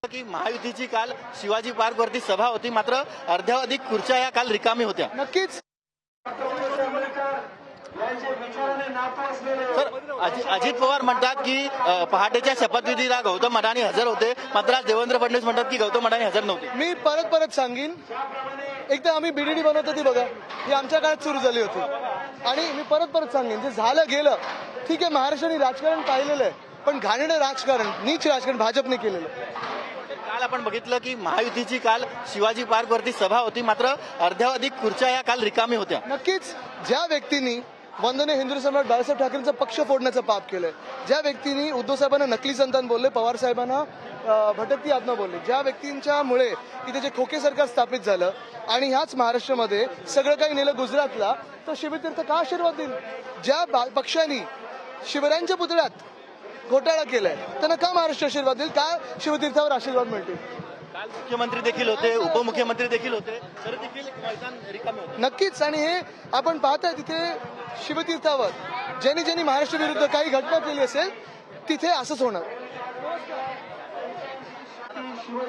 की महायुतीची काल शिवाजी पार्क वरती सभा होती, मात्र अर्ध्याधिक खुर्च्या या काल रिकामी होत्या. नक्कीच सर, अजित पवार म्हणतात की पहाटेच्या शपथविधीला गौतम अडाणी हजर होते, मात्र आज देवेंद्र फडणवीस म्हणतात की गौतम अडाणी हजर नव्हते. मी परत सांगेन, एकदा आम्ही बीडीडी बनवतो ती बघा, ही आमच्या काळात सुरू झाली होती. आणि मी परत सांगेन, जे झालं गेलं ठीक आहे, महाराष्ट्राने राजकारण पाहिलेलं आहे, पण घाणेरडं राजकारण, नीच राजकारण भाजपने केलेलं आहे. काल आपण बघितलं की महायुतीची काल शिवाजी पार्क वरती सभा होती, मात्र अर्ध्याधिक खुर्च्या या काल रिकामी होत्या. नक्कीच ज्या व्यक्तींनी वंदनीय हिंदू सम्राट बाळासाहेब ठाकरेंचा पक्ष फोडण्याचं पाप केलंय, ज्या व्यक्तींनी उद्धव साहेबांना नकली संतान बोलले, पवार साहेबांना भटकती आत्मा बोलले, ज्या व्यक्तींच्यामुळे इथे जे खोके सरकार स्थापित झालं आणि ह्याच महाराष्ट्रामध्ये सगळं काही नेलं गुजरातला, तर शिवतीर्थ का आशीर्वाद देईल? ज्या पक्षांनी शिवरायांच्या पुतळ्यात घोटाळा केलाय त्यांना का महाराष्ट्र आशीर्वाद देईल? का शिवतीर्थावर आशीर्वाद मिळतील? काल मुख्यमंत्री देखील होते, उपमुख्यमंत्री देखील होते, तर देखील मैदान रिकामे होते. नक्कीच, आणि हे आपण पाहताय तिथे शिवतीर्थावर ज्यांनी महाराष्ट्र विरुद्ध काही घटना केली असेल तिथे असंच होणार.